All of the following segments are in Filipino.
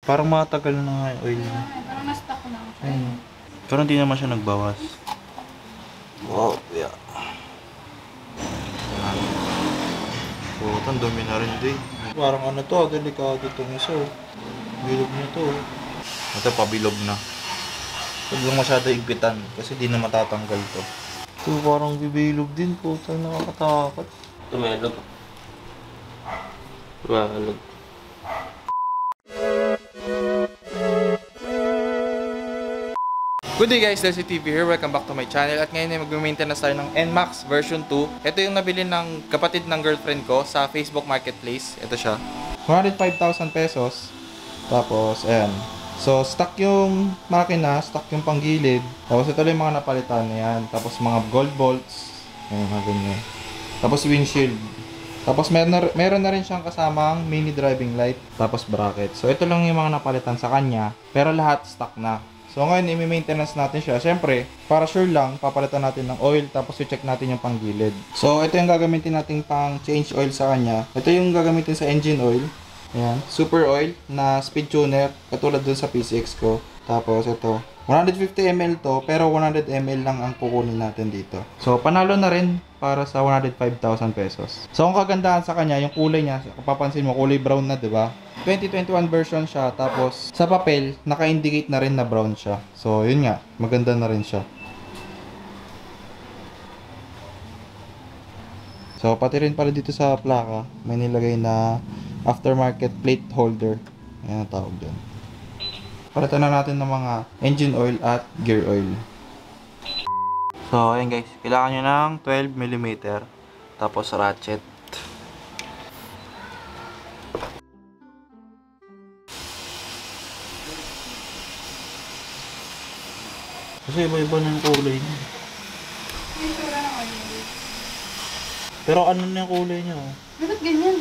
Parang matagal na nga yung oil niya. Parang na-stock na ako siya. Ayun. Pero hindi naman siya nagbawas. Wow, yeah. Putang dumi na rin din. Parang ano to, delikado itong isa. Bilog na to. Ito pabilog na. Huwag lang masyado igpitan kasi di na matatanggal to. Ito parang bibilog din po. Ito nakakatakot. Tumelog. Tumalog. Good day guys, Desi TV here. Welcome back to my channel. At ngayon ay mag-maintenance tayo ng NMAX version 2. Ito yung nabili ng kapatid ng girlfriend ko sa Facebook Marketplace. Ito siya. 105,000 pesos. Tapos, ayan. So, stock yung makina, stock yung panggilid. Tapos, ito lang yung mga napalitan. Ayan. Tapos, mga gold bolts. Ayan, mga ganyan. Tapos, windshield. Tapos, meron na rin siyang kasamang mini driving light. Tapos, bracket. So, ito lang yung mga napalitan sa kanya. Pero lahat stock na. So ngayon, i-maintenance natin siya. Siyempre, para sure lang, papalitan natin ng oil, tapos i-check natin yung panggilid. So ito yung gagamitin nating pang change oil sa kanya. Ito yung gagamitin sa engine oil. Ayan, super oil na speed tuner, katulad dun sa PCX ko. Tapos ito, 150 ml to, pero 100 ml lang ang kukunin natin dito. So panalo na rin para sa 105,000 pesos. So ang kagandahan sa kanya, yung kulay niya, kung papansin mo, kulay brown na, 'di ba? 2021 version siya, tapos sa papel, naka-indicate na rin na brown siya. So, yun nga, maganda na rin siya. So, pati rin pala dito sa plaka, may nilagay na aftermarket plate holder. Ayan ang tawag dyan. Palitan na natin ng mga engine oil at gear oil. So, ayan guys, kailangan nyo ng 12mm, tapos ratchet. Kasi iba-iba na yung kulay niya. Yung sura ng oil. Pero ano na yung kulay niya? Oh? Bakit ganyan?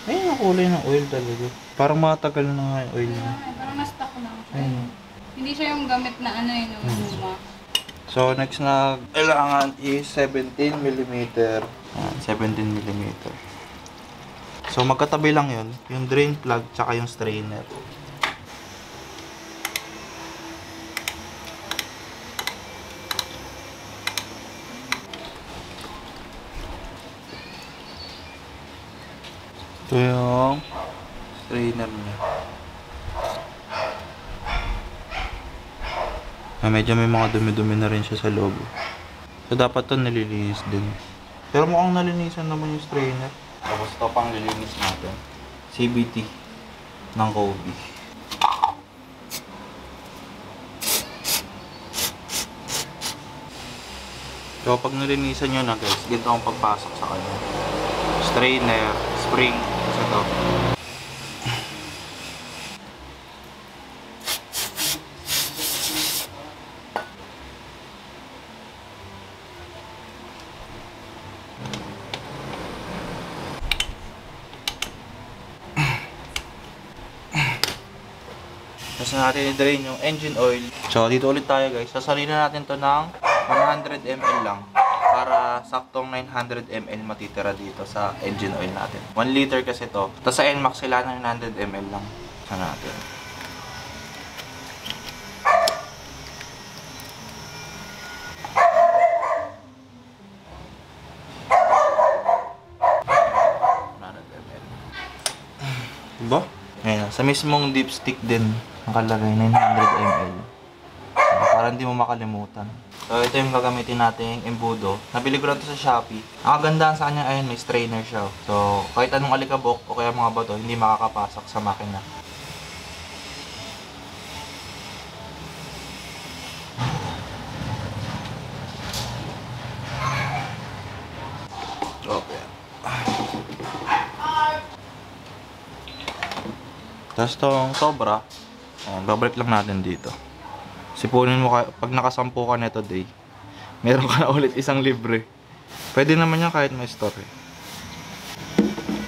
Ayun yung kulay ng oil talaga. Parang matagal na nga yung oil niya. Parang na-stock na ako siya. Ayun. Hindi siya yung gamit na ano yun, yung luma. So next na kailangan is 17mm. 17mm. So magkatabi lang yun. Yung drain plug tsaka yung strainer. Ito yung strainer niya. Medyo may mga dumi-dumi na rin siya sa loob. So dapat to nililinis din. Pero mukhang nalinisan naman yung strainer. Tapos ito pang lilinis natin. CVT ng Kobe. So pag nalinisan nyo na guys, ganito ang pagpasok sa kanya. Strainer, spring, kasi ito. Tapos natin i-drain yung engine oil. So dito ulit tayo guys. Sasalina natin to ng 100 ml lang. Para saktong 900 ml matitira dito sa engine oil natin. 1 liter kasi to. Tapos sa NMAX kailangan ng 900 ml lang. Sa natin. Diba? Ngayon, sa mismong dipstick din nakalagay 900 ml. Para hindi mo makalimutan. So, ito yung gagamitin nating embudo. Nabili ko lang ito sa Shopee. Ang kagandahan sa kanya, ayun, may strainer siya. So, kahit anong alikabok o kaya mga bato, hindi makakapasok sa makina. Okay. Tapos itong sobra, babalik lang natin dito. Sipunin mo pag nakasampu ka nito day, meron ka na ulit isang libre. Pwede naman yan kahit may store.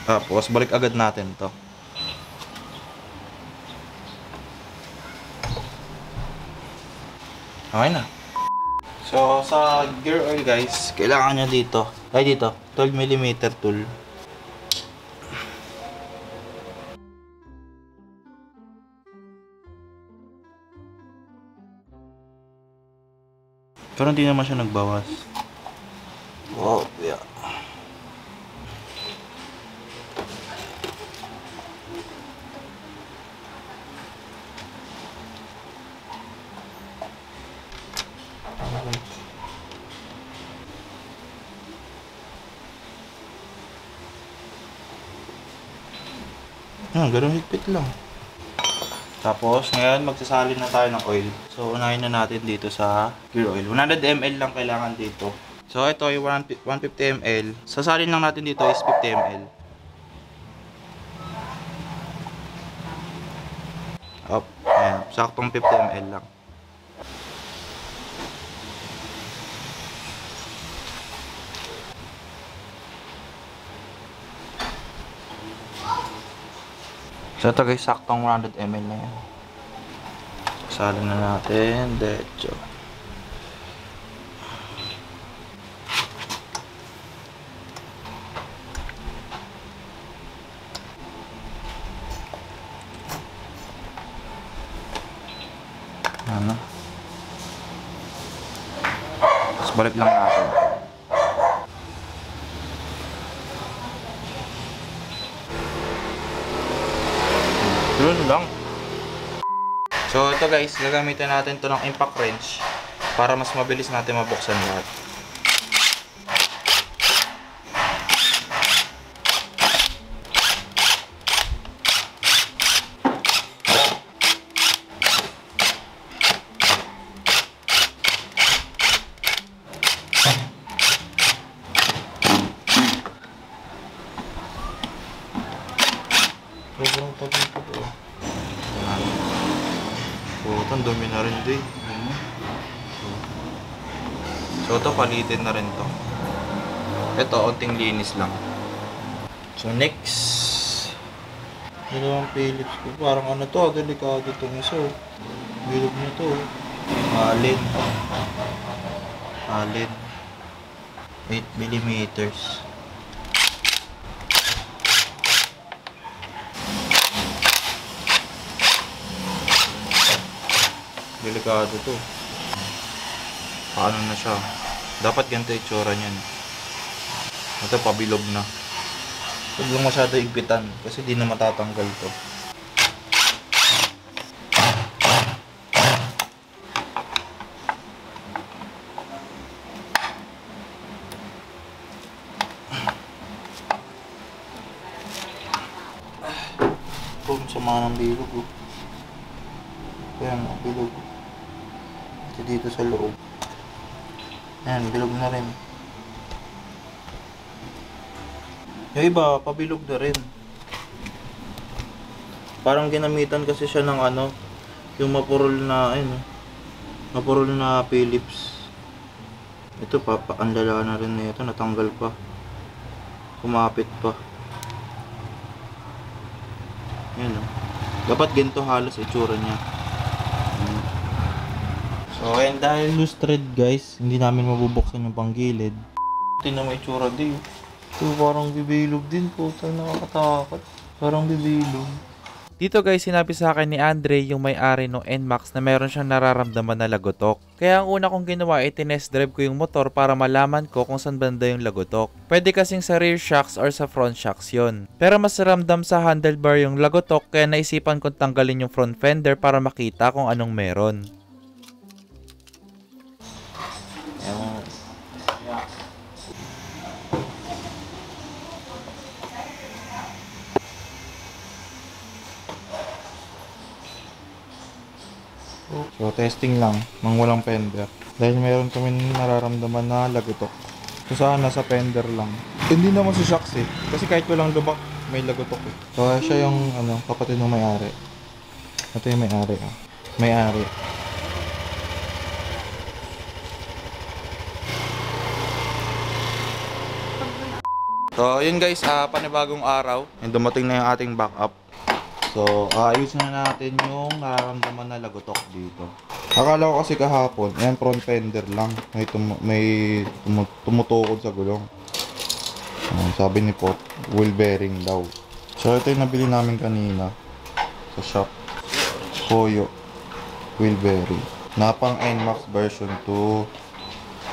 Tapos balik agad natin to. Okay na. So sa gear oil guys, kailangan nyo dito. Ay dito, 12mm tool. Pero hindi naman siya nagbawas. Wow, yeah. Ganun higpit lang. Tapos, ngayon magsasalin na tayo ng oil. So, unahin na natin dito sa gear oil. 100 ml lang kailangan dito. So, ito ay 150 ml. Sasalin lang natin dito is 50 ml. Up. Ayan. Saktong 50 ml lang. So ito guys, saktong 100 ml na yan. Salin na natin, derecho. Ano? Tapos balik lang natin. Yun lang. So ito guys, gagamitin natin to ng impact wrench para mas mabilis natin mabuksan lahat. Sobrang tagal ko to. Putang dumi na rin din. So ito palitin na rin to. Ito unting linis lang. So next, dalawang Philips ko. Parang ano to, delikado itong isa. Bilog na to. Alin. 8mm. Delikado to. Paano na siya? Dapat ganito itsura niyan. Ito pabilog na. Huwag lang masyado igpitan kasi di na matatanggal to. Sama ng bilog oh. Ayan, bilog. Ito dito sa loob. Ayan, bilog na rin. Yung iba, pabilog na rin. Parang ginamitan kasi siya ng ano, yung mapurol na, ayun, mapurol na Philips. Ito pa, ang lala na rin nito, natanggal pa. Kumapit pa. Ayan o. Dapat ganito halos itsura niya. So, ayan, dahil loose thread guys, hindi namin mabubuksan yung panggilid. Tingnan mo itsura din. Ito parang bibilog din po. Nakakatakot. Parang bibilog. Dito guys, sinabi sa akin ni Andre, yung may-ari ng NMAX, na meron siyang nararamdaman na lagotok. Kaya ang una kong ginawa ay tinest drive ko yung motor para malaman ko kung saan banda yung lagotok. Pwede kasing sa rear shocks or sa front shocks yon. Pero mas ramdam sa handlebar yung lagotok, kaya naisipan kong tanggalin yung front fender para makita kung anong meron. So, testing lang ng walang fender. Dahil meron kami nararamdaman na lagotok. So, sana sa fender lang. Hindi naman sa shocks eh. Kasi kahit walang lubak, may lagotok eh. So, siya yung kapatid ng may-ari. Ito yung may-ari. May-ari. So, yun guys, panibagong araw. And dumating na yung ating backup. So, ayusin na natin yung nararamdaman na lagotok dito. Akala ko kasi kahapon, ayan, front fender lang. May tumutukod sa gulong. Sabi ni Pot, wheel bearing daw. So, ito yung nabili namin kanina sa shop. Koyo wheel bearing. Napang NMAX version 2.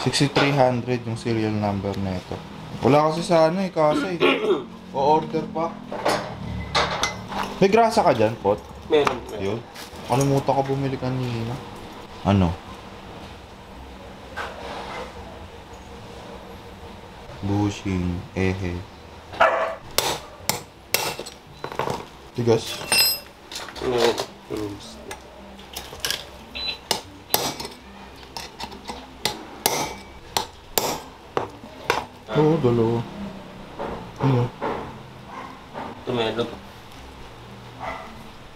6300 yung serial number na ito. Wala kasi sa ano eh, kasa eh. O-order pa. May grasa ka dyan, Pot? Meron. Yun. Kalimutan ka bumili kanina. Ano? Bushing. Ehe. Tigas. Oo, dalawa. Ano? Tumelog.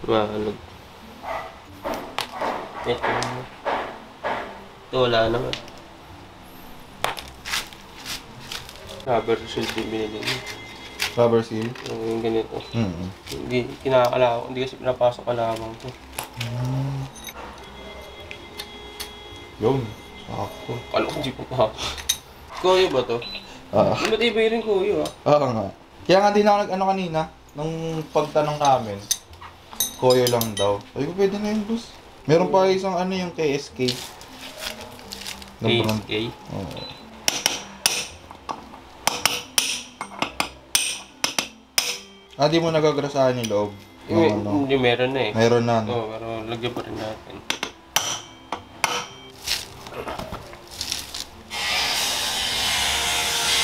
Mahalog. Ito wala naman. Rubber shield din binili niya. Rubber seal? Yung ganito. Mm-hmm. Hindi kinakalaw, hindi kasi pinapasok kalawang to. Yun. Sakto. Kala ko hindi pa pa. Kuya ba to? Hindi matibay rin kuya Oo nga. Kaya nga din ako nag-ano kanina, nung pagtanong namin, koyo lang daw. Ay ko pwede na yun, boss. Meron pa isang ano yung KSK. KSK? Oo. Di mo nagagrasahan yung loob? Hindi, meron na eh. Meron na, no? Oo, pero lagyan pa rin natin.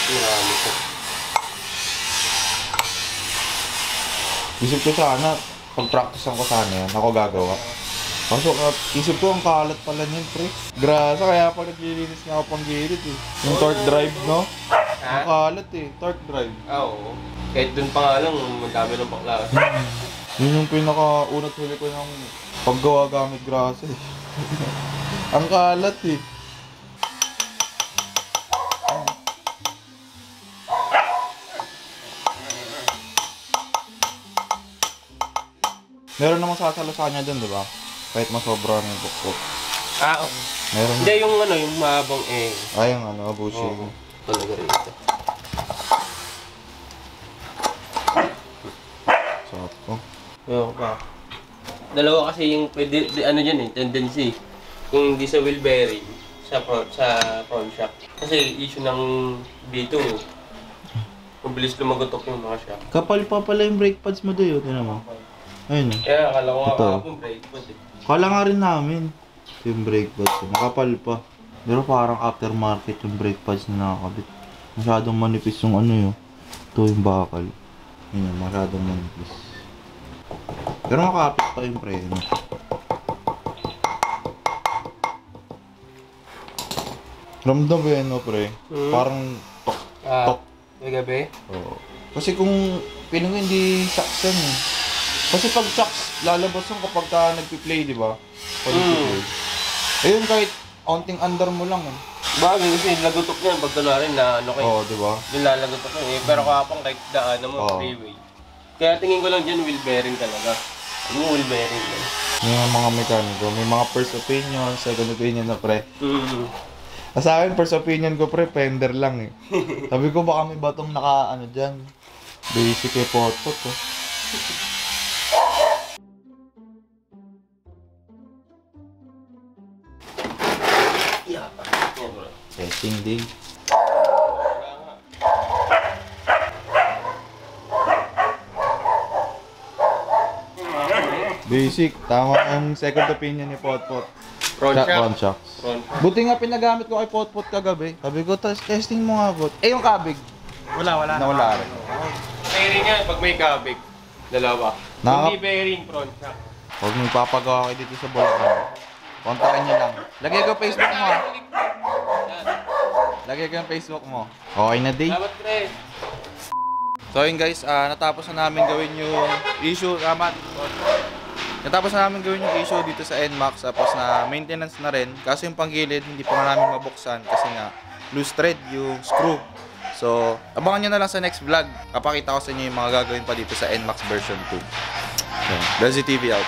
Marami ko. Isip ko sana, pag-practicean ko sana yan, ako gagawa. Kaso, isip ko ang kalat pala niyan, pre. Grasa, kaya pag naglilinis nga ako pang gilid eh. Yung torque drive, no? Ang kalat eh, torque drive. Oo. Kahit dun pa nga lang, madami ng bakla. Yun yung pinaka-unat huli ko ng paggawa gamit grasa eh. Ang kalat eh. Meron namang sasalo sa kanya dun, di ba? Kahit masobra na yung bukbok. Oo. Meron. Hindi, yung ano, yung mahabang eh. Ay, yung ano, bushing. Oo. Talaga rito. Sakto. Oo pa. Dalawa kasi yung pwede, ano dyan eh, tendency. Kung hindi sa wheel bearing, sa front shock. Kasi issue ng B2, mabilis lumagotok yung mga shock. Kapal pa pala yung brake pads mo doon, yun mo. Ayun eh. Kaya akala ko nga Ito. kapong brake pad eh. Kala nga rin namin yung brake pads. Nakapal pa. Pero parang aftermarket yung brake pads na nakakabit. Masyadong manipis yung ano yun. Ito yung bakal. Yun, masyadong manipis. Pero makapit pa yung preno. Ramdam ba yan, no, pre? Parang tok. Tok. May gabi? Oo. Kasi kung piling ko hindi shocks yan eh. Kasi pag shocks, lalabas yung kapag ka nagpi-play, di ba? Pag nagpi-play. Ayun, kahit onting under mo lang eh. Bagay kasi lagotok niya pag rin na ano kayo. Oo, di ba? Nilalagotok ko eh. Pero kapang kahit daan mo, Oo. freeway. Kaya tingin ko lang dyan wheel bearing talaga. Yung wheel bearing lang. Yung mga mekaniko, may mga first opinion, second opinion na pre. Mm-hmm. Sa akin, first opinion ko pre, fender lang eh. Sabi ko baka may batong naka ano dyan. Basic eh, pot-pot oh. Yeah. Testing din. Basic, tama ang second opinion ni Potpot. Front shock. Front shocks. Front. Buti nga pinagamit ko kay Potpot kagabi. Sabi ko, testing mo nga, Pot. Eh, yung kabig. Wala. Nawala rin. Bearing yan pag may kabig. Dalawa. Hindi bearing, front shock. Huwag mo ipapagawa kayo dito sa Bulacan. Kontakin niyo lang. Lagay ko Facebook mo, ha? Lagay ko yung Facebook mo. Okay na, day. Dapat pre. So yun guys, natapos na namin gawin yung issue, natapos na namin gawin yung issue dito sa NMAX, tapos na maintenance na rin. Kaso yung panggilid, hindi pa nga namin mabuksan kasi nga loose thread yung screw. So, abangan nyo na lang sa next vlog. Kapakita ko sa inyo yung mga gagawin pa dito sa NMAX version 2. So, Belzy TV out.